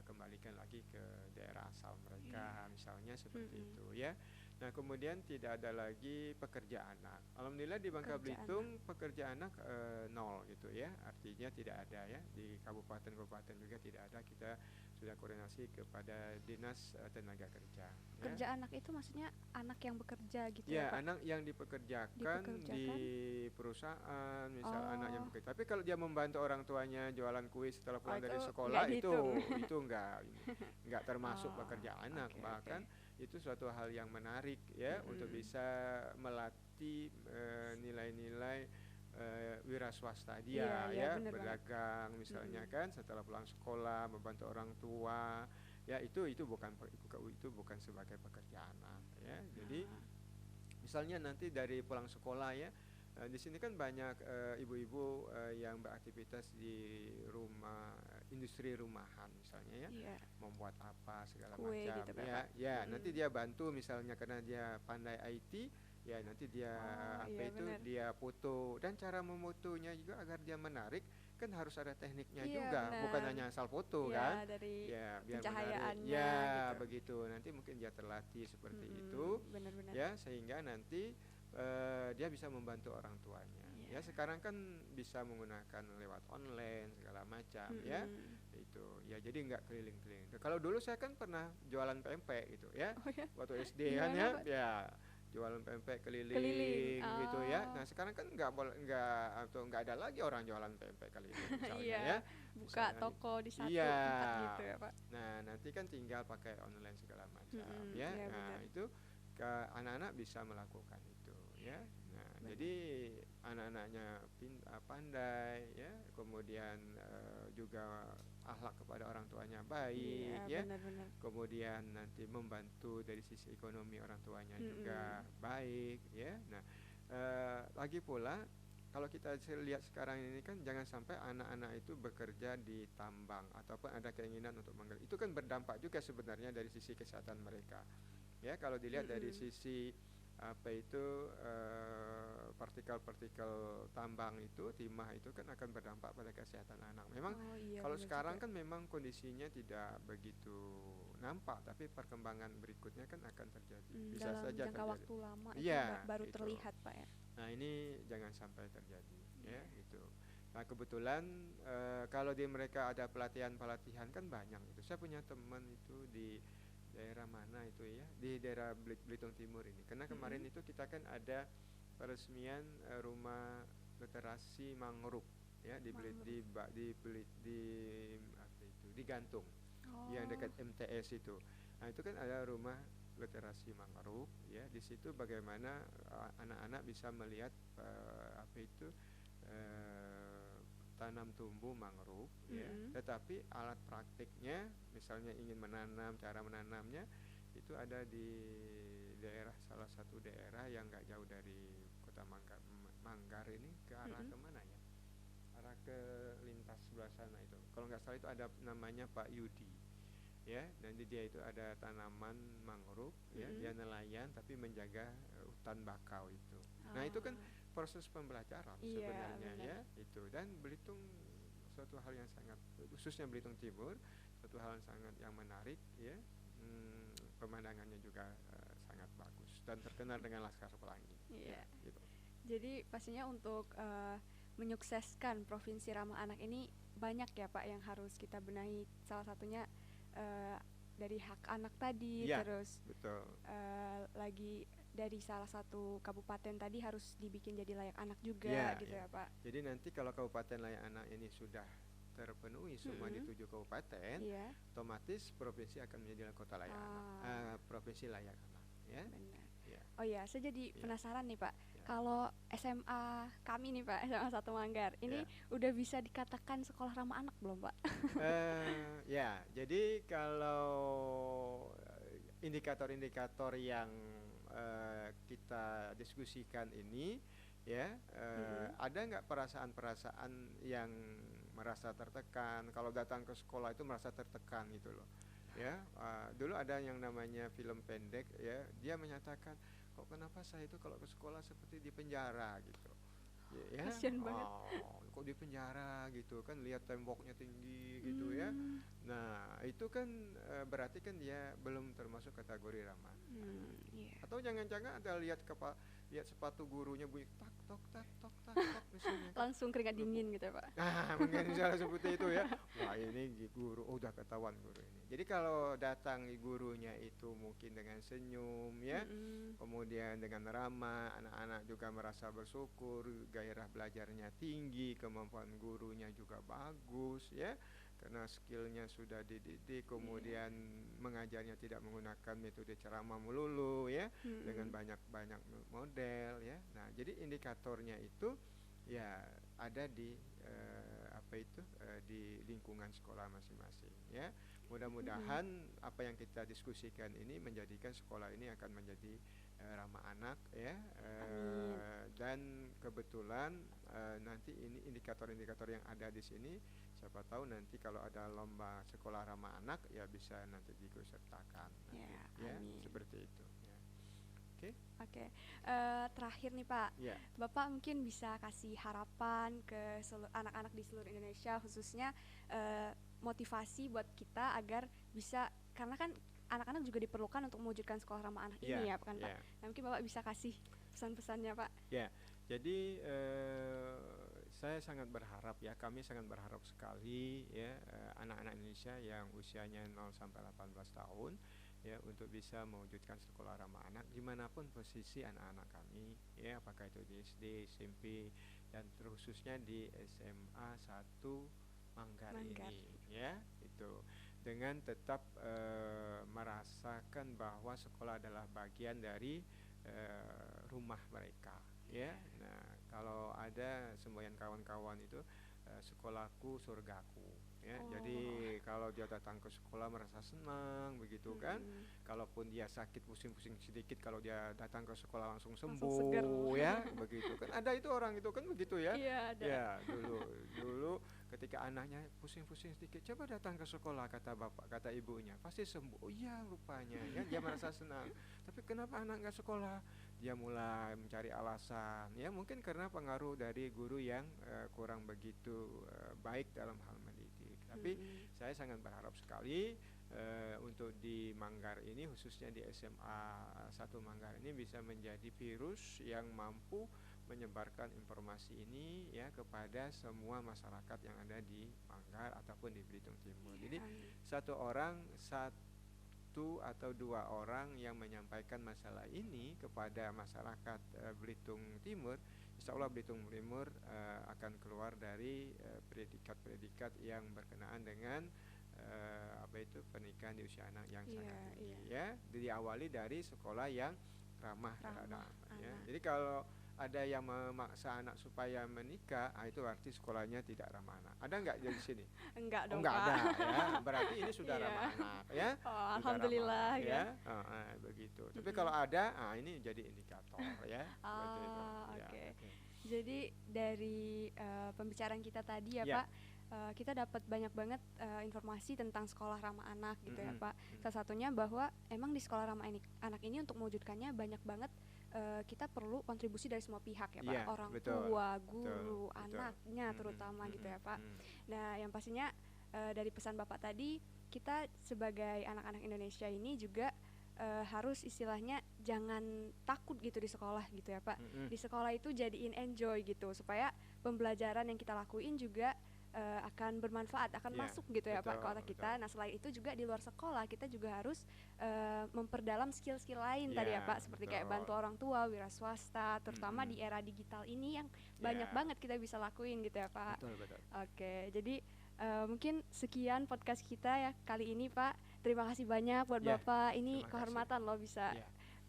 S2: kembalikan lagi ke daerah asal mereka misalnya seperti itu ya. Nah, kemudian tidak ada lagi pekerja anak. Alhamdulillah di Bangka Belitung pekerja anak nol gitu ya, artinya tidak ada ya, di kabupaten-kabupaten juga tidak ada. Kita sudah koordinasi kepada dinas tenaga kerja.
S1: Kerja anak itu maksudnya anak yang bekerja gitu
S2: ya,
S1: ya Pak?
S2: anak yang dipekerjakan di perusahaan, misal anak yang bekerja. Tapi kalau dia membantu orang tuanya jualan kue setelah pulang dari sekolah itu enggak termasuk pekerja anak. Bahkan itu suatu hal yang menarik ya untuk bisa melatih nilai-nilai wira swasta dia ya, berdagang misalnya kan setelah pulang sekolah, membantu orang tua ya, itu bukan sebagai pekerja anak ya. Jadi misalnya nanti dari pulang sekolah ya, di sini kan banyak ibu-ibu yang beraktivitas di rumah, industri rumahan misalnya ya, membuat apa segala
S1: kue
S2: macam
S1: gitu,
S2: ya. Nanti dia bantu misalnya karena dia pandai IT ya, nanti dia dia foto, dan cara memotonya juga agar dia menarik kan harus ada tekniknya juga, bukan hanya asal foto kan
S1: dari
S2: ya, biar
S1: pencahayaannya
S2: ya
S1: gitu.
S2: Begitu nanti mungkin dia terlatih seperti itu ya, sehingga nanti dia bisa membantu orang tuanya ya. Sekarang kan bisa menggunakan lewat online segala macam ya, itu ya, jadi nggak keliling-keliling. Kalau dulu saya kan pernah jualan pempek gitu ya, waktu SD kan ya, jualan pempek
S1: Keliling.
S2: keliling gitu ya. Nah sekarang kan nggak boleh, nggak ada lagi orang jualan pempek keliling misalnya ya.
S1: Iya, buka
S2: Misalnya,
S1: toko di satu
S2: iya.
S1: tempat gitu ya Pak.
S2: Nah nanti kan tinggal pakai online segala macam ya.
S1: Iya
S2: Nah
S1: benar.
S2: itu anak-anak bisa melakukan itu ya. Nah
S1: Benar.
S2: jadi anak-anaknya pandai ya, kemudian juga akhlak kepada orang tuanya baik
S1: Iya
S2: ya,
S1: benar-benar.
S2: kemudian nanti membantu dari sisi ekonomi orang tuanya juga baik ya. Nah lagi pula kalau kita lihat sekarang ini kan jangan sampai anak-anak itu bekerja di tambang ataupun ada keinginan untuk menggali. Itu kan berdampak juga sebenarnya dari sisi kesehatan mereka. Ya, kalau dilihat dari sisi apa itu partikel-partikel tambang itu, timah itu kan akan berdampak pada kesehatan anak. Memang
S1: Iya,
S2: kalau
S1: benar
S2: sekarang
S1: juga.
S2: kan memang kondisinya tidak begitu nampak, tapi perkembangan berikutnya kan akan terjadi. Bisa
S1: Dalam
S2: saja
S1: jangka
S2: terjadi.
S1: waktu lama itu
S2: Iya,
S1: baru
S2: itu.
S1: terlihat Pak ya.
S2: Nah ini jangan sampai terjadi ya gitu. Nah kebetulan kalau di mereka ada pelatihan-pelatihan kan banyak itu. Saya punya teman itu di daerah mana itu ya, di daerah Belitung Timur ini. Karena kemarin itu kita kan ada peresmian rumah literasi mangrove ya di apa itu di Gantung yang dekat MTS itu. Nah itu kan ada rumah literasi mangrove ya, di situ bagaimana anak-anak bisa melihat apa itu tanam tumbuh mangrove ya, tetapi alat praktiknya misalnya ingin menanam, cara menanamnya itu ada di salah satu daerah yang nggak jauh dari kota Manggar ini ke arah kemana ya, arah ke lintas sebelah sana itu kalau nggak salah itu ada namanya Pak Yudi ya. Nanti dia itu ada tanaman mangrove ya, dia nelayan tapi menjaga hutan bakau itu. Nah itu kan proses pembelajaran sebenarnya ya itu. Dan Belitung suatu hal yang sangat, khususnya Belitung Timur, suatu hal yang sangat yang menarik ya. Pemandangannya juga sangat bagus dan terkenal dengan Laskar Pelangi ya, gitu.
S1: Jadi pastinya untuk menyukseskan Provinsi Ramah Anak ini banyak ya Pak yang harus kita benahi. Salah satunya dari hak anak tadi, terus
S2: betul.
S1: lagi dari salah satu kabupaten tadi harus dibikin jadi layak anak juga gitu ya Pak.
S2: Jadi nanti kalau kabupaten layak anak ini sudah terpenuhi semua di 7 kabupaten, otomatis provinsi akan menjadi kota layak anak, provinsi layak anak ya.
S1: Benar.
S2: Ya.
S1: Oh ya, saya jadi penasaran nih Pak. Kalau SMA kami nih Pak, SMA 1 Manggar, ini udah bisa dikatakan sekolah ramah anak belum Pak?
S2: Ya, jadi kalau indikator-indikator yang kita diskusikan ini ya, ada nggak perasaan-perasaan yang merasa tertekan kalau datang ke sekolah itu merasa tertekan gitu loh ya. Dulu ada yang namanya film pendek ya, dia menyatakan kok kenapa saya itu kalau ke sekolah seperti di penjara gitu ya.
S1: Kasian banget.
S2: Kok di penjara gitu kan, lihat temboknya tinggi gitu ya. Nah itu kan berarti kan dia belum termasuk kategori ramah. Atau jangan-jangan ada lihat sepatu gurunya bunyi tak tok tak tok tak tok misalnya.
S1: Langsung keringat dingin gitu ya Pak.
S2: Nah mungkin misalnya seperti itu ya. Wah ini guru, udah ketahuan guru ini. Jadi kalau datang gurunya itu mungkin dengan senyum ya, kemudian dengan ramah, anak-anak juga merasa bersyukur, gairah belajarnya tinggi, kemampuan gurunya juga bagus ya, karena skillnya sudah dididik, kemudian mengajarnya tidak menggunakan metode ceramah melulu ya, dengan banyak-banyak model ya. Nah jadi indikatornya itu ya ada di di lingkungan sekolah masing-masing ya. Mudah-mudahan apa yang kita diskusikan ini menjadikan sekolah ini akan menjadi ramah anak ya. Dan kebetulan nanti ini indikator-indikator yang ada di sini, siapa tahu nanti kalau ada lomba sekolah ramah anak ya bisa nanti diikutsertakan ya, seperti itu ya.
S1: Oke. Terakhir nih Pak, Bapak mungkin bisa kasih harapan ke anak-anak di seluruh Indonesia, khususnya motivasi buat kita agar bisa, karena kan anak-anak juga diperlukan untuk mewujudkan sekolah ramah anak ini ya kan Pak. Nah, mungkin Bapak bisa kasih pesan-pesannya Pak.
S2: Ya, jadi saya sangat berharap ya, kami sangat berharap sekali ya, anak-anak Indonesia yang usianya 0 sampai 18 tahun ya untuk bisa mewujudkan sekolah ramah anak dimanapun posisi anak-anak kami, ya apakah itu di SD, SMP, dan terkhususnya di SMA 1 Manggar ini, ya itu dengan tetap merasakan bahwa sekolah adalah bagian dari rumah mereka, ya. Nah, kalau ada semboyan kawan-kawan itu sekolahku surgaku, ya. Jadi kalau dia datang ke sekolah merasa senang begitu kan. Kalaupun dia sakit pusing-pusing sedikit, kalau dia datang ke sekolah langsung sembuh, ya begitu kan. Ada itu orang itu kan begitu ya.
S1: Iya, ada.
S2: Ya dulu ketika anaknya pusing-pusing sedikit, coba datang ke sekolah, kata bapak, kata ibunya, pasti sembuh. Oh iya rupanya, ya dia merasa senang. Tapi kenapa anak nggak sekolah? Dia mulai mencari alasan, ya mungkin karena pengaruh dari guru yang kurang begitu baik dalam hal mendidik. Tapi saya sangat berharap sekali untuk di Manggar ini, khususnya di SMA 1 Manggar ini, bisa menjadi virus yang mampu menyebarkan informasi ini ya kepada semua masyarakat yang ada di Manggar ataupun di Belitung Timur. Jadi satu atau dua orang yang menyampaikan masalah ini kepada masyarakat Belitung Timur, insya Allah Belitung Timur akan keluar dari predikat-predikat yang berkenaan dengan pernikahan di usia anak yang sangat tinggi, ya. Diawali dari sekolah yang ramah terhadap anak, ya. Jadi kalau ada yang memaksa anak supaya menikah, itu arti sekolahnya tidak ramah anak. Ada nggak di sini?
S1: Enggak dong,
S2: enggak
S1: Pak.
S2: ada, ya. Berarti ini sudah ramah anak, ya.
S1: Alhamdulillah,
S2: ramah, ya. Begitu. Tapi kalau ada, ini jadi indikator, ya.
S1: Oke. Jadi dari pembicaraan kita tadi ya, Pak, kita dapat banyak banget informasi tentang sekolah ramah anak gitu ya, Pak. Salah satunya bahwa emang di sekolah ramah anak ini untuk mewujudkannya banyak banget kita perlu kontribusi dari semua pihak ya, Pak. Orang tua, guru, anaknya terutama gitu ya, Pak. Nah, yang pastinya dari pesan Bapak tadi, kita sebagai anak-anak Indonesia ini juga harus istilahnya jangan takut gitu di sekolah gitu ya, Pak. Di sekolah itu jadiin enjoy gitu, supaya pembelajaran yang kita lakuin juga akan bermanfaat, akan masuk gitu ya, Pak, ke otak kita. Nah, selain itu juga di luar sekolah kita juga harus memperdalam skill-skill lain tadi ya, Pak, seperti kayak bantu orang tua, wira swasta, terutama di era digital ini yang banyak banget kita bisa lakuin gitu ya, Pak.
S2: Betul.
S1: Oke, jadi mungkin sekian podcast kita ya kali ini, Pak. Terima kasih banyak buat Bapak. Ini kehormatan loh bisa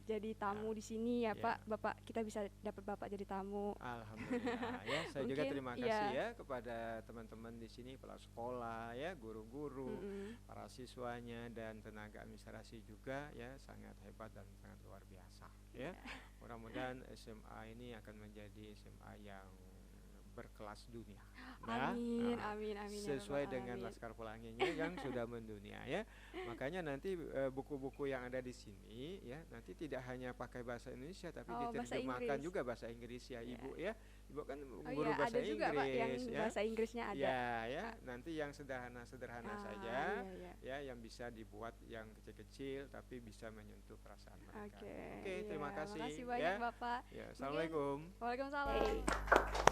S1: jadi tamu di sini ya, Pak. Bapak, kita bisa dapat Bapak jadi tamu.
S2: Alhamdulillah ya. Saya juga terima kasih ya kepada teman-teman di sini, kepala sekolah ya, guru-guru, para siswanya dan tenaga administrasi juga ya, sangat hebat dan sangat luar biasa ya. Mudah-mudahan SMA ini akan menjadi SMA yang berkelas dunia.
S1: Amin.
S2: Sesuai dengan Laskar Pelanginya yang sudah mendunia ya. Makanya nanti buku-buku yang ada di sini ya, nanti tidak hanya pakai bahasa Indonesia tapi diterjemahkan juga bahasa Inggris ya, Ibu ya. Ibu kan guru bahasa
S1: ada juga,
S2: Inggris
S1: Pak, yang
S2: ya.
S1: Bahasa Inggrisnya ada.
S2: Ya. Nanti yang sederhana-sederhana saja ya, yang bisa dibuat yang kecil-kecil tapi bisa menyentuh perasaan mereka. Oke, terima kasih.
S1: Terima kasih banyak, Bapak.
S2: Ya, Assalamualaikum.
S1: Waalaikumsalam.